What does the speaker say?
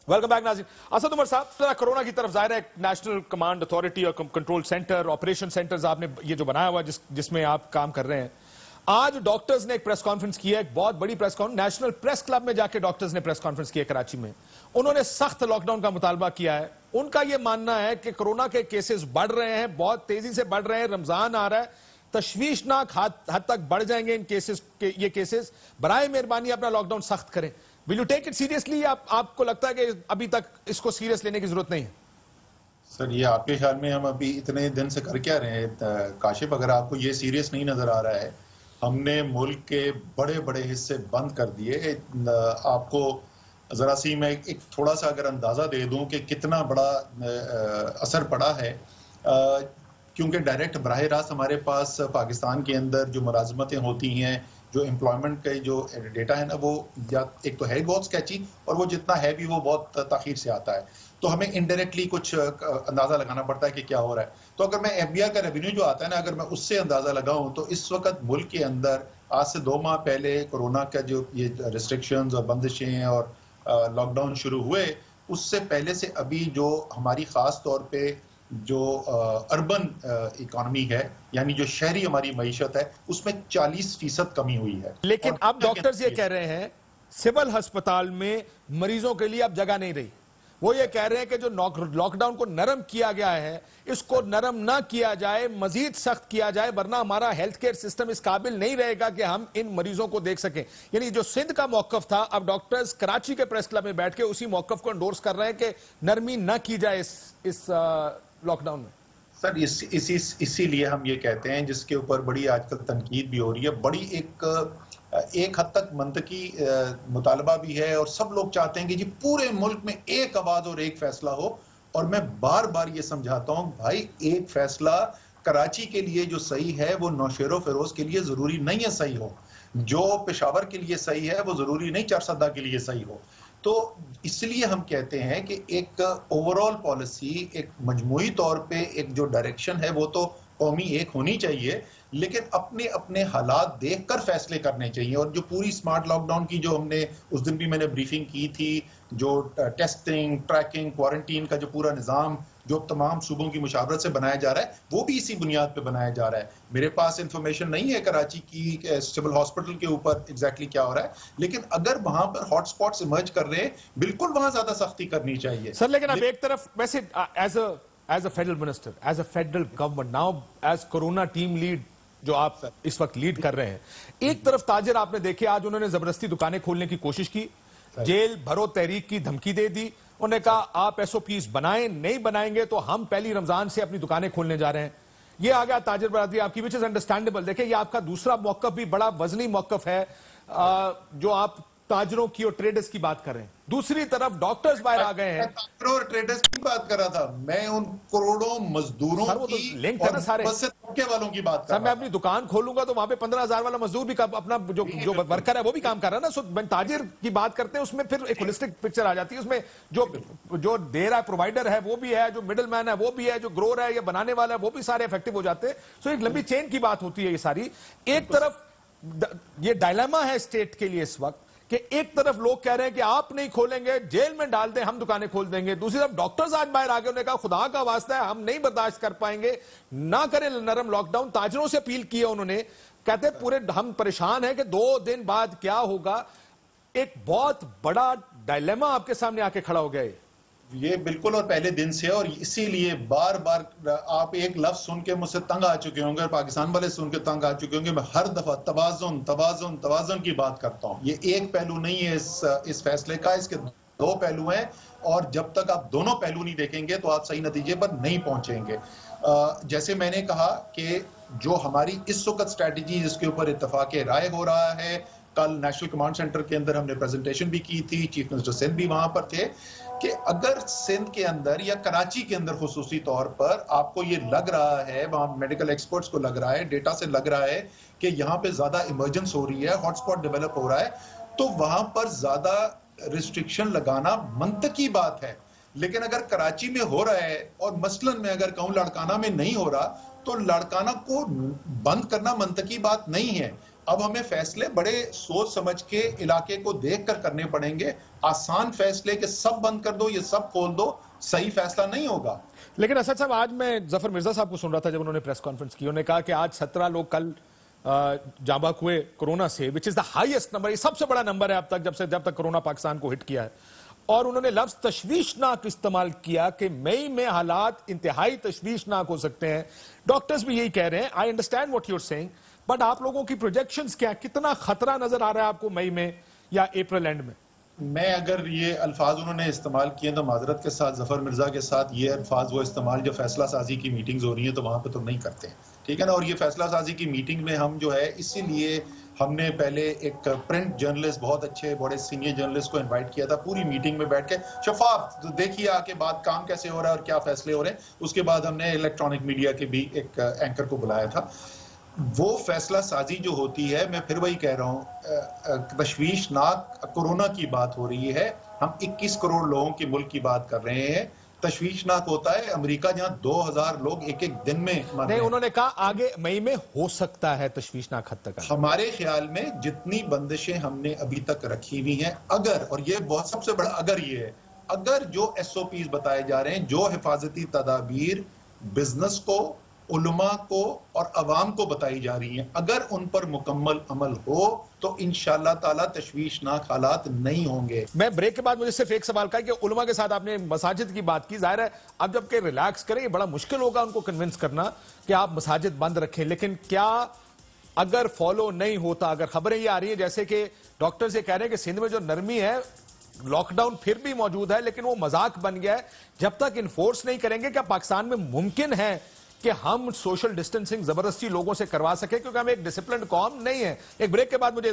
Welcome back नाज़रीन। असद उमर साहब, जरा कोरोना की तरफ ज़ाहिर है नेशनल कमांड अथॉरिटी और कंट्रोल सेंटर, ऑपरेशन सेंटर्स आपने ये जो बनाया हुआ जिसमें आप काम कर रहे हैं। आज डॉक्टर्स ने एक प्रेस कॉन्फ्रेंस की है, एक बहुत बड़ी press conference, national press club में जाके डॉक्टर्स ने प्रेस कॉन्फ्रेंस की है कराची में। उन्होंने सख्त लॉकडाउन का मुतालबा किया है। उनका यह मानना है कि कोरोना के केसेस बढ़ रहे हैं, बहुत तेजी से बढ़ रहे हैं, रमजान आ रहा है, तशवीशनाक हद तक बढ़ जाएंगे इन केसेस के, ये केसेस। बराए मेहरबानी अपना लॉकडाउन सख्त करें। Will you take it seriously? आपको लगता है कि अभी तक इसको सीरियस लेने की जरूरत नहीं है? सर, ये आपके ख्याल में हम अभी इतने दिन से कर क्या रहे हैं? काशिफ, अगर आपको ये सीरियस नहीं नजर आ रहा है, हमने मुल्क के बड़े बड़े हिस्से बंद कर दिए। आपको जरा सी मैं एक थोड़ा सा अगर अंदाजा दे दूं कि कितना बड़ा असर पड़ा है, क्योंकि डायरेक्ट बराह रास्त हमारे पास पाकिस्तान के अंदर जो मुलाजमतें होती हैं, जो एम्प्लॉयमेंट का जो डेटा है ना, वो या एक तो है बहुत स्केची, और वो जितना है भी वो बहुत ताखीर से आता है, तो हमें इनडायरेक्टली कुछ अंदाजा लगाना पड़ता है कि क्या हो रहा है। तो अगर मैं एफबीआई का रेवेन्यू जो आता है ना, अगर मैं उससे अंदाजा लगाऊं, तो इस वक्त मुल्क के अंदर आज से 2 माह पहले कोरोना का जो ये रिस्ट्रिक्शंस और बंदिशें और लॉकडाउन शुरू हुए, उससे पहले से अभी जो हमारी खास तौर पे जो अर्बन इकोनॉमी है, यानी जो शहरी हमारी मईशत है, उसमें 40% कमी हुई है। लेकिन अब डॉक्टर्स ये कह रहे हैं सिविल अस्पताल में मरीजों के लिए अब जगह नहीं रही। वो ये कह रहे हैं कि जो लॉकडाउन को नरम किया गया है, इसको नरम ना किया जाए, मजीद सख्त किया जाए, वरना हमारा हेल्थ केयर सिस्टम इस काबिल नहीं रहेगा कि हम इन मरीजों को देख सकें। यानी जो सिंध का मौकफ था, अब डॉक्टर्स कराची के प्रेस क्लब में बैठ के उसी मौकफ को एंडोर्स कर रहे हैं कि नरमी ना की जाए इस लॉकडाउन में। सर, इसीलिए हम ये कहते हैं, जिसके ऊपर बड़ी आजकल तनकीद भी हो रही है, बड़ी एक हद तक मंतकी मुतालबा भी है, और सब लोग चाहते हैं कि जी पूरे मुल्क में एक आवाज और एक फैसला हो। और मैं बार बार ये समझाता हूं, भाई एक फैसला कराची के लिए जो सही है वो नौशेरो फिरोज के लिए जरूरी नहीं है सही हो, जो पेशावर के लिए सही है वो जरूरी नहीं चारसदा के लिए सही हो। तो इसलिए हम कहते हैं कि एक ओवरऑल पॉलिसी, एक मजमूई तौर पे एक जो डायरेक्शन है, वो तो कौमी एक होनी चाहिए, लेकिन अपने अपने हालात देखकर फैसले करने चाहिए। और जो पूरी स्मार्ट लॉकडाउन की जो हमने उस दिन भी मैंने ब्रीफिंग की थी, जो टेस्टिंग, ट्रैकिंग, क्वारंटीन का जो पूरा निज़ाम जो तमाम सूबों की मुशावरत से बनाया जा रहा है, वो भी इसी बुनियाद पे बनाया जा रहा है। मेरे पास इंफॉर्मेशन नहीं है कराची की सिविल हॉस्पिटल के ऊपर एग्जैक्टली क्या हो रहा है, लेकिन अगर वहां पर हॉटस्पॉट्स इमर्ज कर रहे हैं, बिल्कुल वहां ज्यादा सख्ती करनी चाहिए। सर, लेकिन अब एक तरफ वैसे as a federal minister, as a federal government, now as corona team lead जो आप इस वक्त लीड कर रहे हैं, एक तरफ ताजिर आपने देखे आज उन्होंने जबरदस्ती दुकानें खोलने की कोशिश की, जेल भरो तहरीक की धमकी दे दी। उन्होंने कहा आप एसओपीज बनाएं, नहीं बनाएंगे तो हम पहली रमजान से अपनी दुकानें खोलने जा रहे हैं। ये आ गया ताजिर बरादरी आपकी, विच इज अंडरस्टैंडेबल। देखिए, ये आपका दूसरा मौकफ भी बड़ा वजनी मौकफ है, जो आप ताजरों की और ट्रेडर्स की बात कर रहे हैं। दूसरी तरफ डॉक्टर्स बाहर आ गए हैं। और ट्रेडर्स की बात कर रहा था मैं, उन करोड़ों मजदूरों की लिंक है ना सारे तबके वालों की बात कर रहा। मैं अपनी दुकान खोलूंगा तो वहां पे 15,000 वाला मजदूर भी अपना जो वर्कर है वो भी काम कर रहा है ना। सो ताजिर की बात करते हैं, उसमें फिर एक होलिस्टिक पिक्चर आ जाती है। उसमें जो दे रहा है प्रोवाइडर है वो भी है, जो मिडिल मैन है वो भी है, जो ग्रोर है या बनाने वाला है वो भी सारे इफेक्टिव हो जाते हैं। सो एक लंबी चेन की बात होती है ये सारी। एक तरफ ये डायलेमा है स्टेट के लिए इस वक्त कि एक तरफ लोग कह रहे हैं कि आप नहीं खोलेंगे, जेल में डाल दें, हम दुकानें खोल देंगे। दूसरी तरफ डॉक्टर्स आज बाहर आ गए, उन्होंने कहा खुदा का वास्ता है हम नहीं बर्दाश्त कर पाएंगे, ना करें नरम लॉकडाउन। ताजरों से अपील की है उन्होंने, कहते पूरे हम परेशान हैं कि 2 दिन बाद क्या होगा। एक बहुत बड़ा डायलेमा आपके सामने आके खड़ा हो गया है ये बिल्कुल, और पहले दिन से। और इसीलिए बार बार आप एक लफ्ज सुन के मुझसे तंग आ चुके होंगे, और पाकिस्तान वाले सुन के तंग आ चुके होंगे। मैं हर दफा तवाज़ुन तवाज़ुन तवाज़ुन की बात करता हूं। ये एक पहलू नहीं है इस फैसले का, इसके 2 पहलू हैं, और जब तक आप दोनों पहलू नहीं देखेंगे तो आप सही नतीजे पर नहीं पहुंचेंगे। जैसे मैंने कहा कि जो हमारी इस वक्त स्ट्रैटेजी जिसके ऊपर इत्तफाक राय हो रहा है, कल नेशनल कमांड सेंटर के अंदर हमने प्रेजेंटेशन भी की थी, चीफ मिनिस्टर सिंध भी वहां पर थे, कि अगर सिंध के अंदर या कराची के अंदर खुसूसी तौर पर आपको ये लग रहा है, वहां मेडिकल एक्सपर्ट्स को लग रहा है, डेटा से लग रहा है कि यहाँ पे ज्यादा इमरजेंस हो रही है, हॉटस्पॉट डेवलप हो रहा है, तो वहां पर ज्यादा रिस्ट्रिक्शन लगाना मंतकी बात है। लेकिन अगर कराची में हो रहा है और मसलन में अगर कहूं लाड़काना में नहीं हो रहा, तो लाड़काना को बंद करना मंतकी बात नहीं है। اب ہمیں فیصلے بڑے سوچ سمجھ کے علاقے کو دیکھ کر کرنے پڑیں گے. آسان فیصلے کہ سب بند کر دو یہ سب کھول دو صحیح فیصلہ نہیں ہوگا. لیکن اسد صاحب آج میں ظفر مرزا صاحب کو سن رہا تھا جب انہوں نے پریس کانفرنس کی, انہوں نے کہا کہ آج 17 لوگ کل جاں بحق ہوئے کورونا سے, وچ از دا ہائیسٹ نمبر, یہ سب سے بڑا نمبر ہے اب تک جب تک کورونا پاکستان کو ہٹ کیا ہے. اور انہوں نے لفظ تشویشناک استعمال کیا کہ مئی میں حالات انتہائی تشویشناک ہو سکتے ہیں. ڈاکٹرز بھی یہی کہہ رہے ہیں. I understand what you are saying, but آپ لوگوں کی پروجیکشنز کیا, کتنا خطرہ نظر آ رہا ہے آپ کو مئی میں یا اپریل اینڈ میں؟ میں اگر یہ الفاظ انہوں نے استعمال کیے تو معذرت کے ساتھ ظفر مرزا کے ساتھ یہ الفاظ وہ استعمال جو فیصلہ سازی کی میٹنگز ہو رہی ہیں تو وہاں پہ تو نہیں کرتے, ٹھیک ہے نا. اور یہ فیصلہ سازی کی میٹنگ میں ہم جو ہے اسی لیے ہم نے پہلے ایک پرنٹ جرنلسٹ بہت اچھے بڑے سینئر جرنلسٹ کو انوائٹ کیا تھا, پوری میٹنگ میں بیٹھ کے شفاف دیکھیے آ کے بات کام کیسے ہو رہا ہے اور کیا فیصلے ہو رہے ہیں. اس کے بعد ہم نے الیکٹرانک میڈیا کے بھی ایک اینکر کو بلایا تھا. وہ فیصلہ سازی جو ہوتی ہے, میں پھر وہی کہہ رہا ہوں, تشویشناک کورونا کی بات ہو رہی ہے, ہم 21 کروڑ لوگوں کے ملک کی بات کر رہے ہیں. تشویشناک ہوتا ہے امریکہ جہاں 2000 لوگ ایک دن میں مر رہے ہیں. انہوں نے کہا آگے مئی میں ہو سکتا ہے تشویشناک حد تک. ہمارے خیال میں جتنی بندشیں ہم نے ابھی تک رکھی ہوئی ہیں, اگر, اور یہ بہت سب سے بڑا اگر یہ ہے, اگر جو SOPs بتائے جا رہے ہیں, جو حفاظتی تدابیر بزنس کو, علماء کو اور عوام کو بتائی جا رہی ہیں, اگر ان پر مکمل عمل ہو تو انشاءاللہ تعالی تشویشناک حالات نہیں ہوں گے. میں بریک کے بعد مجھے صرف ایک سوال کا کہ علماء کے ساتھ آپ نے مساجد کی بات کی, ظاہر ہے اب جب کہ ریلیکس کریں یہ بڑا مشکل ہوگا ان کو کنونس کرنا کہ آپ مساجد بند رکھیں, لیکن کیا اگر فالو نہیں ہوتا, اگر خبریں یہ آ رہی ہیں جیسے کہ ڈاکٹرز یہ کہہ رہے ہیں کہ سندھ میں جو نرمی ہے, لاک ڈاؤن پھر بھی موجود ہے لیکن وہ مذاق بن گیا ہے, جب تک انفورس نہیں کریں گے کیا پاکستان میں ممکن ہے کہ ہم سوشل ڈسٹنسنگ زبردستی لوگوں سے کروا سکیں, کیونکہ ہم ایک ڈسپلنڈ قوم نہیں ہے. ایک بریک کے بعد مجھے